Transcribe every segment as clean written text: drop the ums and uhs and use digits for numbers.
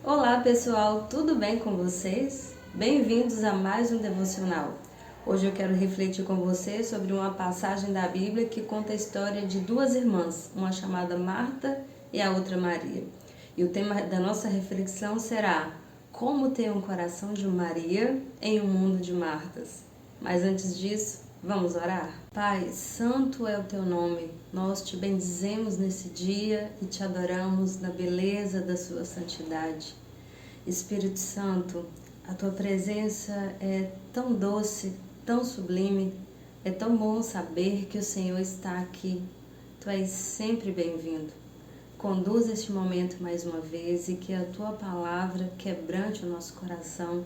Olá pessoal, tudo bem com vocês? Bem-vindos a mais um devocional. Hoje eu quero refletir com vocês sobre uma passagem da Bíblia que conta a história de duas irmãs, uma chamada Marta e a outra Maria. E o tema da nossa reflexão será: como ter um coração de Maria em um mundo de Martas? Mas antes disso, vamos orar? Pai, santo é o teu nome. Nós te bendizemos nesse dia e te adoramos na beleza da sua santidade. Espírito Santo, a tua presença é tão doce, tão sublime, é tão bom saber que o Senhor está aqui. Tu és sempre bem-vindo. Conduz este momento mais uma vez e que a tua palavra quebrante o nosso coração,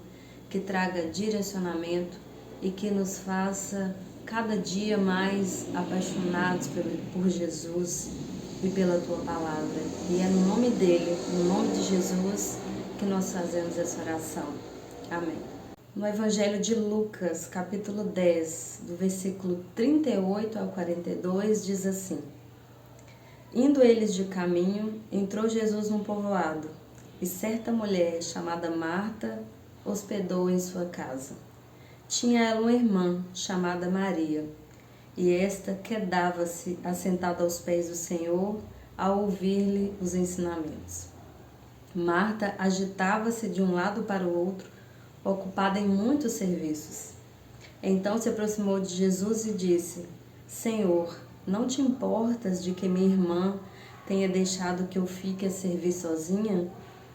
que traga direcionamento e que nos faça cada dia mais apaixonados por Jesus e pela tua palavra. E é no nome dele, no nome de Jesus, que nós fazemos essa oração. Amém. No Evangelho de Lucas, capítulo 10, do versículo 38 ao 42, diz assim: Indo eles de caminho, entrou Jesus num povoado, e certa mulher, chamada Marta, hospedou em sua casa. Tinha ela uma irmã, chamada Maria, e esta quedava-se assentada aos pés do Senhor, ao ouvir-lhe os ensinamentos. Marta agitava-se de um lado para o outro, ocupada em muitos serviços. Então se aproximou de Jesus e disse: Senhor, não te importas de que minha irmã tenha deixado que eu fique a servir sozinha?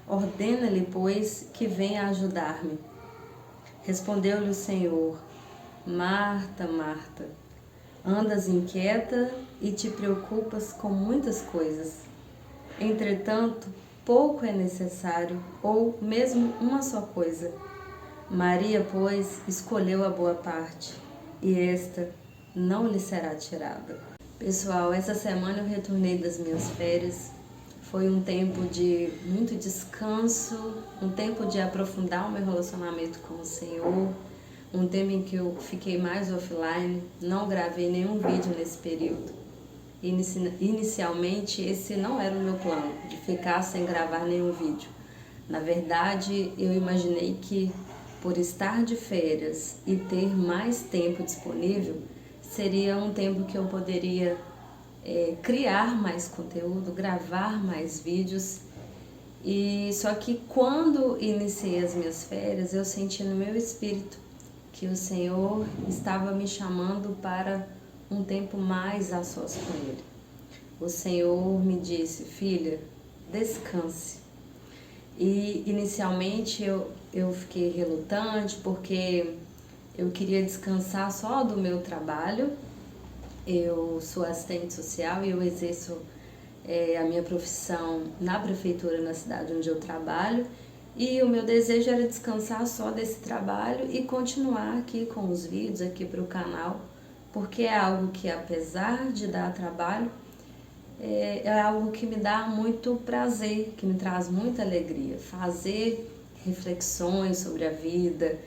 Ordena-lhe, pois, que venha ajudar-me. Respondeu-lhe o Senhor: Marta, Marta, andas inquieta e te preocupas com muitas coisas. Entretanto, pouco é necessário, ou mesmo uma só coisa. Maria, pois, escolheu a boa parte, e esta não lhe será tirada. Pessoal, essa semana eu retornei das minhas férias. Foi um tempo de muito descanso, um tempo de aprofundar o meu relacionamento com o Senhor, um tempo em que eu fiquei mais offline, não gravei nenhum vídeo nesse período. Inicialmente, esse não era o meu plano, de ficar sem gravar nenhum vídeo. Na verdade, eu imaginei que, por estar de férias e ter mais tempo disponível, seria um tempo que eu poderia criar mais conteúdo, gravar mais vídeos. E só que quando iniciei as minhas férias, eu senti no meu espírito que o Senhor estava me chamando para um tempo mais a sós com Ele. O Senhor me disse: filha, descanse. E inicialmente eu fiquei relutante porque eu queria descansar só do meu trabalho. Eu sou assistente social e eu exerço a minha profissão na prefeitura, na cidade onde eu trabalho. E o meu desejo era descansar só desse trabalho e continuar aqui com os vídeos aqui para o canal, porque é algo que, apesar de dar trabalho, é algo que me dá muito prazer, que me traz muita alegria. Fazer reflexões sobre a vida,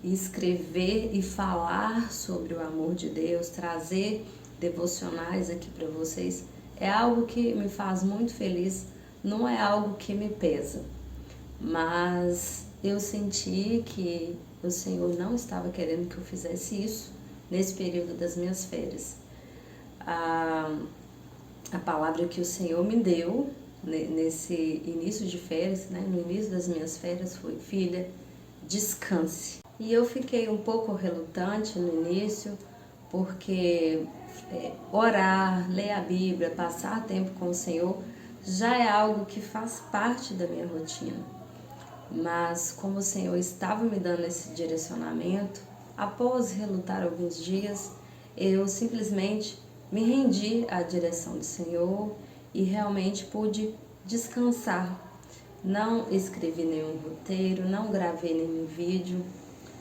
escrever e falar sobre o amor de Deus, trazer devocionais aqui para vocês, é algo que me faz muito feliz, não é algo que me pesa. Mas eu senti que o Senhor não estava querendo que eu fizesse isso nesse período das minhas férias. A palavra que o Senhor me deu nesse início de férias, no início das minhas férias, foi: filha, descanse. E eu fiquei um pouco relutante no início, porque orar, ler a Bíblia, passar tempo com o Senhor já é algo que faz parte da minha rotina. Mas como o Senhor estava me dando esse direcionamento, após relutar alguns dias, eu simplesmente me rendi à direção do Senhor e realmente pude descansar. Não escrevi nenhum roteiro, não gravei nenhum vídeo,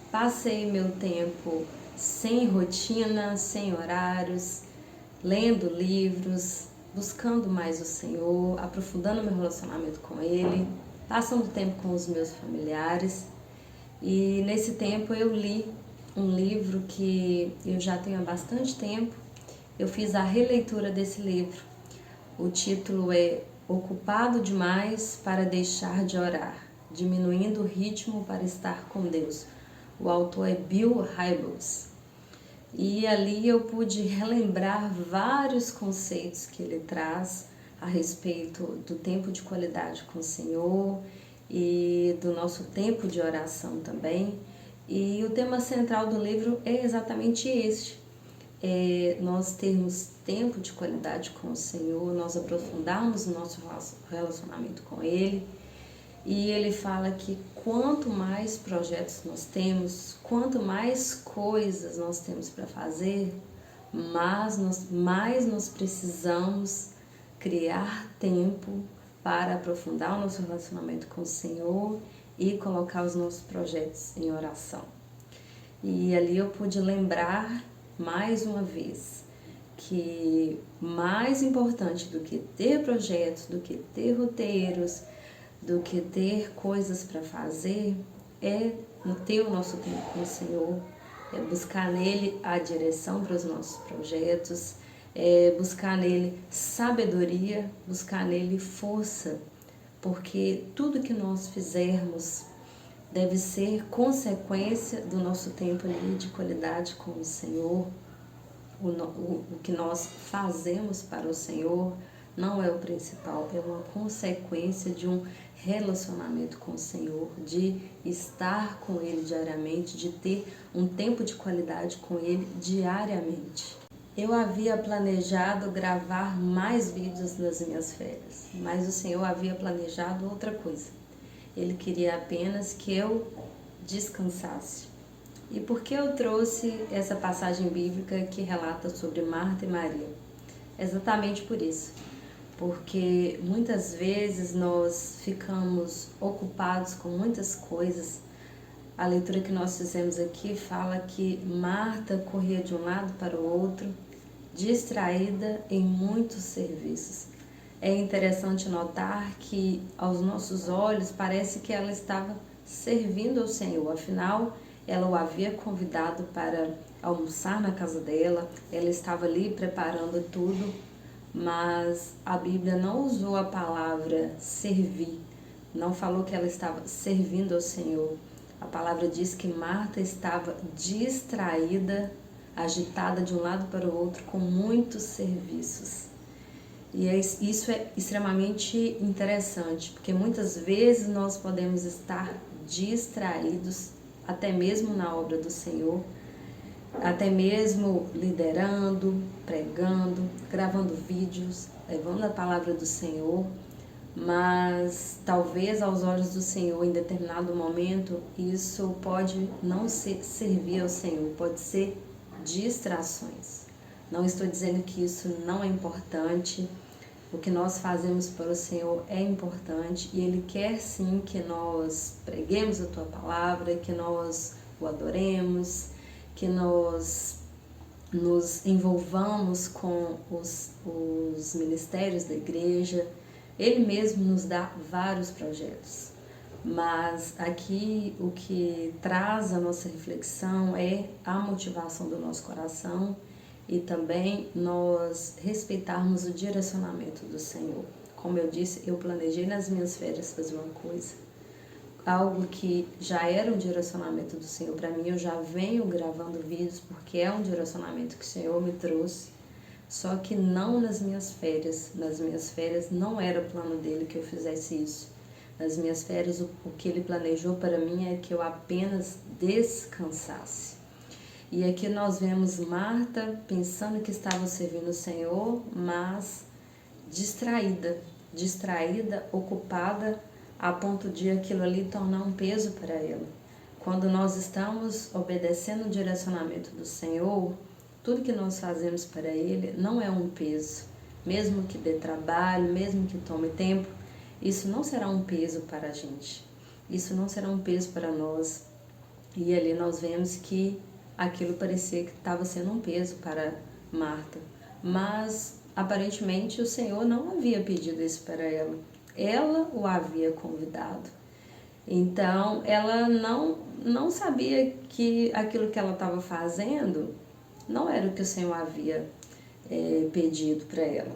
passei meu tempo sem rotina, sem horários, lendo livros, buscando mais o Senhor, aprofundando meu relacionamento com Ele, passando tempo com os meus familiares. E nesse tempo eu li um livro que eu já tenho há bastante tempo. Eu fiz a releitura desse livro. O título é Ocupado Demais para Deixar de Orar. Diminuindo o ritmo para estar com Deus. O autor é Bill Hybels. E ali eu pude relembrar vários conceitos que ele traz a respeito do tempo de qualidade com o Senhor e do nosso tempo de oração também. E o tema central do livro é exatamente este. Nós termos tempo de qualidade com o Senhor, nós aprofundarmos o nosso relacionamento com Ele. E ele fala que quanto mais projetos nós temos, quanto mais coisas nós temos para fazer, mais nós precisamos criar tempo para aprofundar o nosso relacionamento com o Senhor e colocar os nossos projetos em oração. E ali eu pude lembrar mais uma vez que mais importante do que ter projetos, do que ter roteiros, do que ter coisas para fazer, é ter o nosso tempo com o Senhor, é buscar nele a direção para os nossos projetos, é buscar nele sabedoria, buscar nele força, porque tudo que nós fizermos deve ser consequência do nosso tempo ali de qualidade com o Senhor. O que nós fazemos para o Senhor não é o principal, é uma consequência de um relacionamento com o Senhor, de estar com Ele diariamente, de ter um tempo de qualidade com Ele diariamente. Eu havia planejado gravar mais vídeos nas minhas férias, mas o Senhor havia planejado outra coisa. Ele queria apenas que eu descansasse. E por que eu trouxe essa passagem bíblica que relata sobre Marta e Maria? Exatamente por isso. Porque muitas vezes nós ficamos ocupados com muitas coisas. A leitura que nós fizemos aqui fala que Marta corria de um lado para o outro, distraída em muitos serviços. É interessante notar que aos nossos olhos parece que ela estava servindo ao Senhor, afinal ela o havia convidado para almoçar na casa dela, ela estava ali preparando tudo, mas a Bíblia não usou a palavra servir, não falou que ela estava servindo ao Senhor. A palavra diz que Marta estava distraída, agitada de um lado para o outro com muitos serviços. E isso é extremamente interessante, porque muitas vezes nós podemos estar distraídos, até mesmo na obra do Senhor, até mesmo liderando, pregando, gravando vídeos, levando a palavra do Senhor, mas talvez aos olhos do Senhor, em determinado momento, isso pode não servir ao Senhor, pode ser distrações. Não estou dizendo que isso não é importante. O que nós fazemos para o Senhor é importante e Ele quer sim que nós preguemos a Tua palavra, que nós o adoremos, que nós nos envolvamos com os ministérios da igreja. Ele mesmo nos dá vários projetos, mas aqui o que traz a nossa reflexão é a motivação do nosso coração e também nós respeitarmos o direcionamento do Senhor. Como eu disse, eu planejei nas minhas férias fazer uma coisa, algo que já era um direcionamento do Senhor para mim, eu já venho gravando vídeos porque é um direcionamento que o Senhor me trouxe, só que não nas minhas férias. Nas minhas férias não era plano dele que eu fizesse isso. Nas minhas férias o que ele planejou para mim é que eu apenas descansasse. E aqui nós vemos Marta pensando que estava servindo o Senhor, mas distraída, ocupada, a ponto de aquilo ali tornar um peso para ela. Quando nós estamos obedecendo o direcionamento do Senhor, tudo que nós fazemos para Ele não é um peso. Mesmo que dê trabalho, mesmo que tome tempo, isso não será um peso para a gente. Isso não será um peso para nós. E ali nós vemos que aquilo parecia que estava sendo um peso para Marta. Mas aparentemente o Senhor não havia pedido isso para ela. Ela o havia convidado. Então ela não sabia que aquilo que ela estava fazendo não era o que o Senhor havia pedido para ela.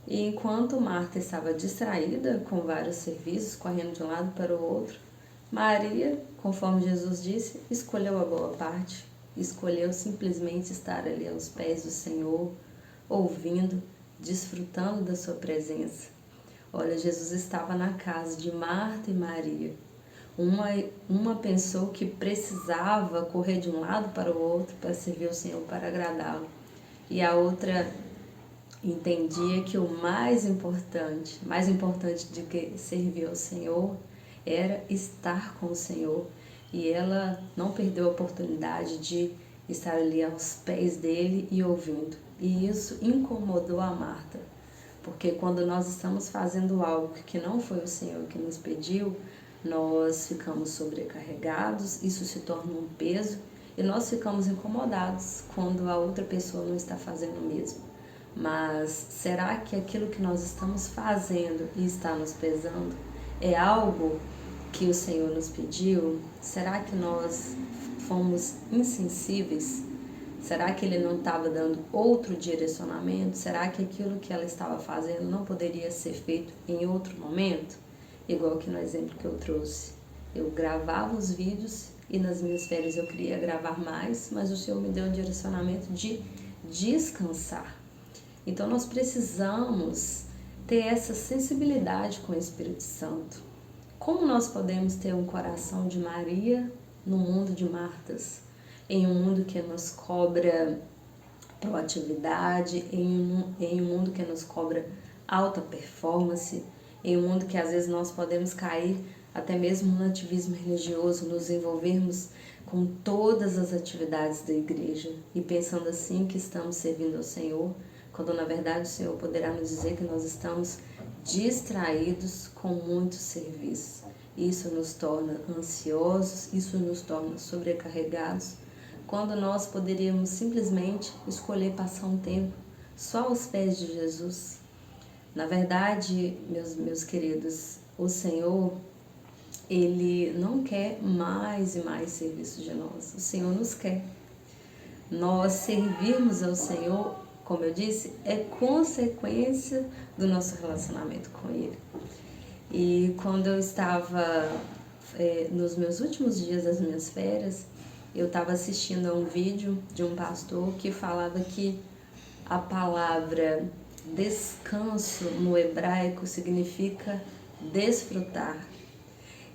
E enquanto Marta estava distraída com vários serviços, correndo de um lado para o outro, Maria, conforme Jesus disse, escolheu a boa parte, escolheu simplesmente estar ali aos pés do Senhor, ouvindo, desfrutando da sua presença. Olha, Jesus estava na casa de Marta e Maria. Uma pensou que precisava correr de um lado para o outro para servir o Senhor, para agradá-lo. E a outra entendia que o mais importante do que servir ao Senhor, era estar com o Senhor. E ela não perdeu a oportunidade de estar ali aos pés dele e ouvindo. E isso incomodou a Marta, porque quando nós estamos fazendo algo que não foi o Senhor que nos pediu, nós ficamos sobrecarregados, isso se torna um peso e nós ficamos incomodados quando a outra pessoa não está fazendo o mesmo. Mas será que aquilo que nós estamos fazendo e está nos pesando é algo que o Senhor nos pediu? Será que nós fomos insensíveis? Será que Ele não estava dando outro direcionamento? Será que aquilo que ela estava fazendo não poderia ser feito em outro momento? Igual que no exemplo que eu trouxe. Eu gravava os vídeos e nas minhas férias eu queria gravar mais, mas o Senhor me deu o direcionamento de descansar. Então nós precisamos ter essa sensibilidade com o Espírito Santo. Como nós podemos ter um coração de Maria no mundo de Martas? Em um mundo que nos cobra proatividade, em um mundo que nos cobra alta performance, em um mundo que às vezes nós podemos cair até mesmo no ativismo religioso, nos envolvermos com todas as atividades da igreja e pensando assim que estamos servindo ao Senhor, quando na verdade o Senhor poderá nos dizer que nós estamos distraídos com muito serviço. Isso nos torna ansiosos, isso nos torna sobrecarregados, quando nós poderíamos simplesmente escolher passar um tempo só aos pés de Jesus. Na verdade, meus queridos, o Senhor, Ele não quer mais e mais serviço de nós. O Senhor nos quer. Nós servirmos ao Senhor, como eu disse, é consequência do nosso relacionamento com Ele. E quando eu estava nos meus últimos dias das minhas férias, eu estava assistindo a um vídeo de um pastor que falava que a palavra descanso no hebraico significa desfrutar.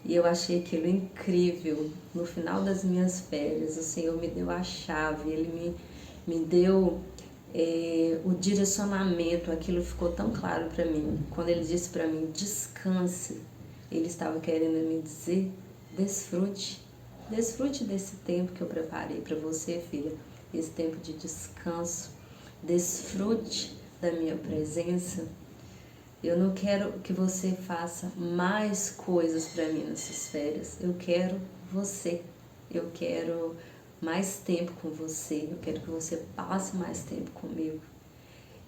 E eu achei aquilo incrível. No final das minhas férias, o Senhor me deu a chave, Ele me deu o direcionamento, aquilo ficou tão claro para mim. Quando Ele disse para mim, descanse, Ele estava querendo me dizer, desfrute. Desfrute desse tempo que eu preparei para você, filha, esse tempo de descanso. Desfrute da minha presença. Eu não quero que você faça mais coisas para mim nessas férias. Eu quero você. Eu quero mais tempo com você. Eu quero que você passe mais tempo comigo.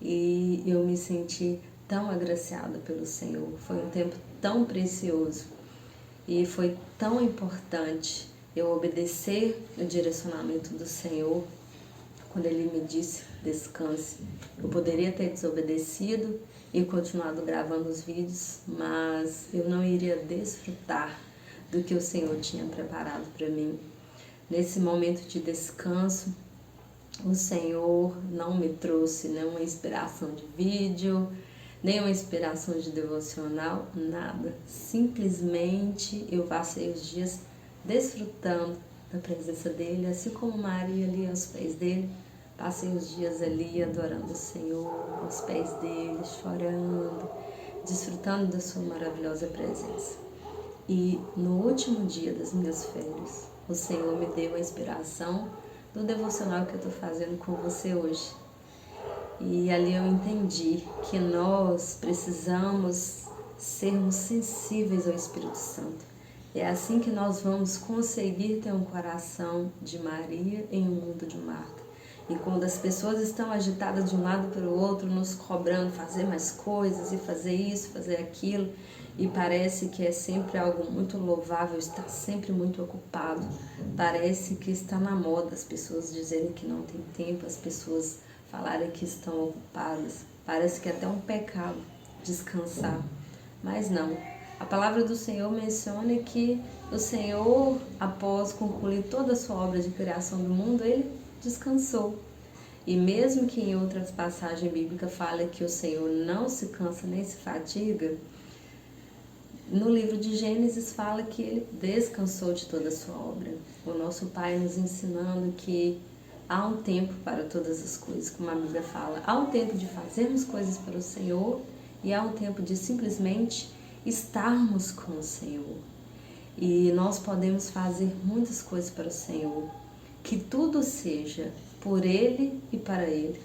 E eu me senti tão agraciada pelo Senhor. Foi um tempo tão precioso. E foi tão importante eu obedecer o direcionamento do Senhor quando Ele me disse descanse. Eu poderia ter desobedecido e continuado gravando os vídeos, mas eu não iria desfrutar do que o Senhor tinha preparado para mim. Nesse momento de descanso, o Senhor não me trouxe nenhuma inspiração de vídeo, nenhuma inspiração de devocional, nada. Simplesmente eu passei os dias desfrutando da presença dEle, assim como Maria ali aos pés dEle. Passei os dias ali adorando o Senhor, aos pés dEle, chorando, desfrutando da sua maravilhosa presença. E no último dia das minhas férias, o Senhor me deu a inspiração do devocional que eu estou fazendo com você hoje. E ali eu entendi que nós precisamos sermos sensíveis ao Espírito Santo. É assim que nós vamos conseguir ter um coração de Maria em um mundo de Marta. E quando as pessoas estão agitadas de um lado para o outro, nos cobrando fazer mais coisas e fazer isso, fazer aquilo, e parece que é sempre algo muito louvável, está sempre muito ocupado. Parece que está na moda as pessoas dizerem que não tem tempo, as pessoas falarem que estão ocupadas. Parece que é até um pecado descansar. Mas não, A palavra do Senhor menciona que o Senhor, após concluir toda a sua obra de criação do mundo, ele descansou. E mesmo que em outras passagens bíblicas fala que o Senhor não se cansa nem se fadiga, no livro de Gênesis fala que ele descansou de toda a sua obra. O nosso Pai nos ensinando que há um tempo para todas as coisas, como a Bíblia fala. Há um tempo de fazermos coisas para o Senhor e há um tempo de simplesmente estarmos com o Senhor. E nós podemos fazer muitas coisas para o Senhor. Que tudo seja por Ele e para Ele,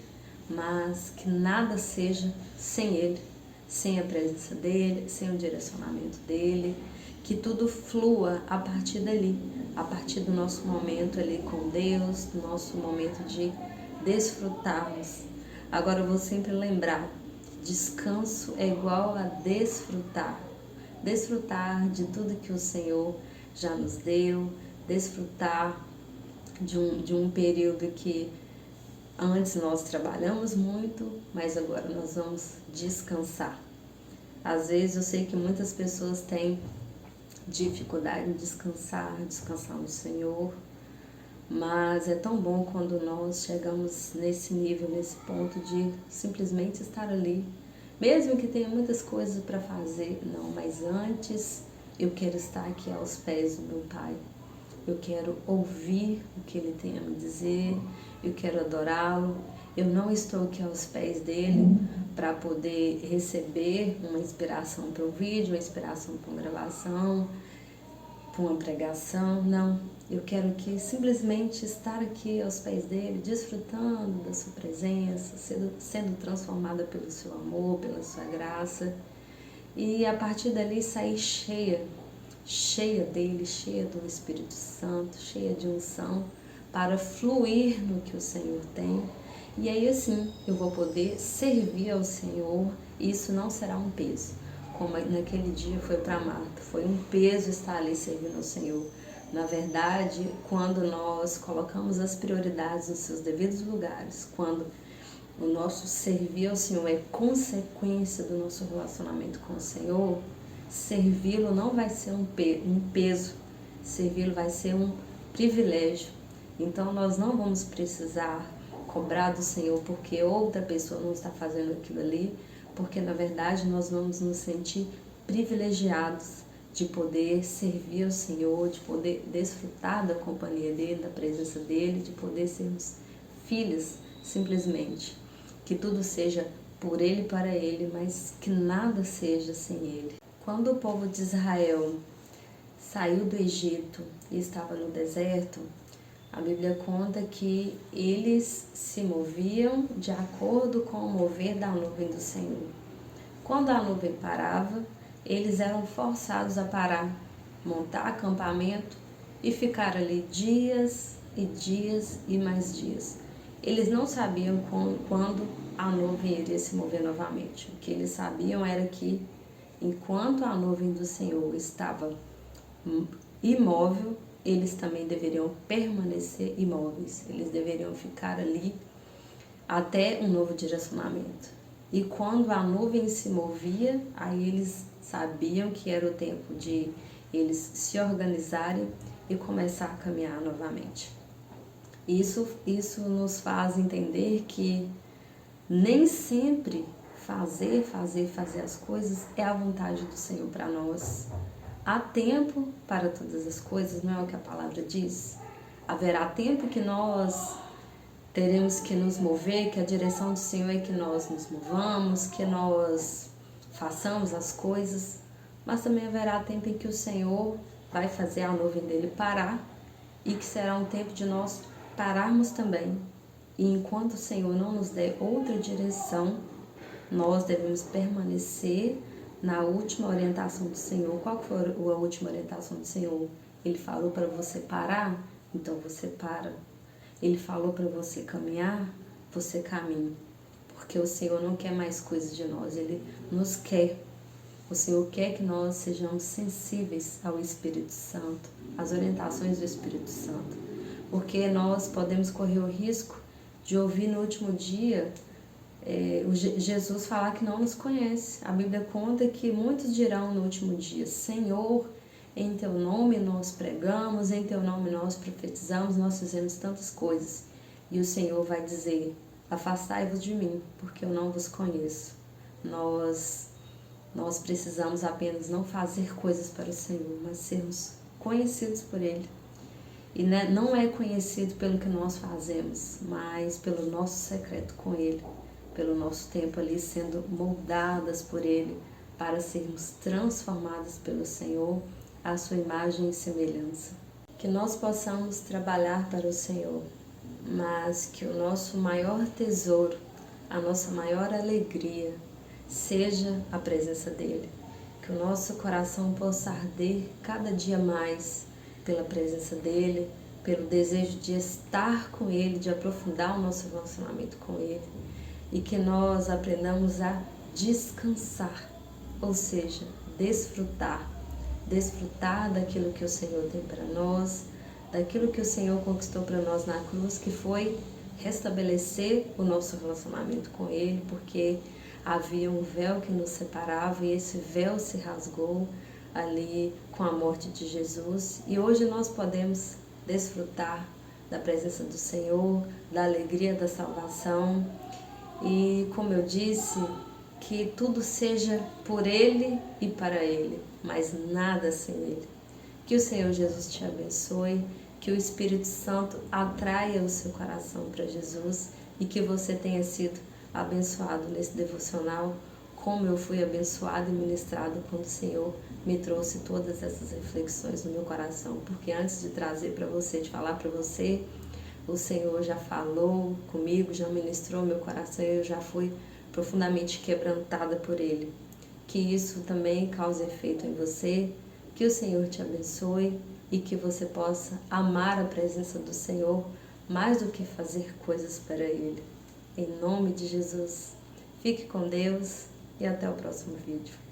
mas que nada seja sem Ele, sem a presença dEle, sem o direcionamento dEle, que tudo flua a partir dali, a partir do nosso momento ali com Deus, do nosso momento de desfrutarmos. Agora eu vou sempre lembrar, descanso é igual a desfrutar. Desfrutar de tudo que o Senhor já nos deu, desfrutar de um período que antes nós trabalhamos muito, mas agora nós vamos descansar. Às vezes eu sei que muitas pessoas têm dificuldade em descansar no Senhor, mas é tão bom quando nós chegamos nesse nível, nesse ponto de simplesmente estar ali, mesmo que tenha muitas coisas para fazer. Não, mas antes eu quero estar aqui aos pés do meu Pai. Eu quero ouvir o que Ele tem a me dizer, eu quero adorá-lo. Eu não estou aqui aos pés dEle para poder receber uma inspiração para um vídeo, uma inspiração para uma gravação, para uma pregação. Não, eu quero aqui simplesmente estar aqui aos pés dEle, desfrutando da sua presença, sendo transformada pelo seu amor, pela sua graça. E a partir dali sair cheia dele, cheia do Espírito Santo, cheia de unção, para fluir no que o Senhor tem. E aí assim, eu vou poder servir ao Senhor, e isso não será um peso, como naquele dia foi para Marta, foi um peso estar ali servindo ao Senhor. Na verdade, quando nós colocamos as prioridades nos seus devidos lugares, quando o nosso servir ao Senhor é consequência do nosso relacionamento com o Senhor, servi-lo não vai ser um peso, servi-lo vai ser um privilégio. Então nós não vamos precisar cobrar do Senhor porque outra pessoa não está fazendo aquilo ali, porque na verdade nós vamos nos sentir privilegiados de poder servir ao Senhor, de poder desfrutar da companhia dEle, da presença dEle, de poder sermos filhos simplesmente. Que tudo seja por Ele e para Ele, mas que nada seja sem Ele. Quando o povo de Israel saiu do Egito e estava no deserto, a Bíblia conta que eles se moviam de acordo com o mover da nuvem do Senhor. Quando a nuvem parava, eles eram forçados a parar, montar acampamento e ficar ali dias e dias e mais dias. Eles não sabiam quando a nuvem iria se mover novamente. O que eles sabiam era que enquanto a nuvem do Senhor estava imóvel, eles também deveriam permanecer imóveis. Eles deveriam ficar ali até um novo direcionamento. E quando a nuvem se movia, aí eles sabiam que era o tempo de eles se organizarem e começar a caminhar novamente. Isso nos faz entender que nem sempre fazer as coisas é a vontade do Senhor para nós. Há tempo para todas as coisas, não é o que a palavra diz? Haverá tempo que nós teremos que nos mover, que a direção do Senhor é que nós nos movamos, que nós façamos as coisas, mas também haverá tempo em que o Senhor vai fazer a nuvem dele parar e que será um tempo de nós pararmos também. E enquanto o Senhor não nos der outra direção, nós devemos permanecer na última orientação do Senhor. Qual foi a última orientação do Senhor? Ele falou para você parar, então você para. Ele falou para você caminhar, você caminha. Porque o Senhor não quer mais coisas de nós, Ele nos quer. O Senhor quer que nós sejamos sensíveis ao Espírito Santo, às orientações do Espírito Santo. Porque nós podemos correr o risco de ouvir no último dia Jesus falar que não nos conhece. A Bíblia conta que muitos dirão no último dia: Senhor, em teu nome nós pregamos, em teu nome nós profetizamos, nós fizemos tantas coisas. E o Senhor vai dizer: afastai-vos de mim, porque eu não vos conheço. Nós precisamos apenas não fazer coisas para o Senhor, mas sermos conhecidos por Ele. E não é conhecido pelo que nós fazemos, mas pelo nosso secreto com Ele, pelo nosso tempo ali sendo moldadas por Ele, para sermos transformadas pelo Senhor à sua imagem e semelhança. Que nós possamos trabalhar para o Senhor, mas que o nosso maior tesouro, a nossa maior alegria, seja a presença dEle. Que o nosso coração possa arder cada dia mais pela presença dEle, pelo desejo de estar com Ele, de aprofundar o nosso relacionamento com Ele. E que nós aprendamos a descansar, ou seja, desfrutar daquilo que o Senhor tem para nós, daquilo que o Senhor conquistou para nós na cruz, que foi restabelecer o nosso relacionamento com Ele, porque havia um véu que nos separava e esse véu se rasgou ali com a morte de Jesus. E hoje nós podemos desfrutar da presença do Senhor, da alegria da salvação. E como eu disse, que tudo seja por Ele e para Ele, mas nada sem Ele. Que o Senhor Jesus te abençoe, que o Espírito Santo atraia o seu coração para Jesus e que você tenha sido abençoado nesse devocional, como eu fui abençoado e ministrado quando o Senhor me trouxe todas essas reflexões no meu coração, porque antes de trazer para você, de falar para você, o Senhor já falou comigo, já ministrou meu coração e eu já fui profundamente quebrantada por Ele. Que isso também cause efeito em você, que o Senhor te abençoe e que você possa amar a presença do Senhor mais do que fazer coisas para Ele. Em nome de Jesus, fique com Deus e até o próximo vídeo.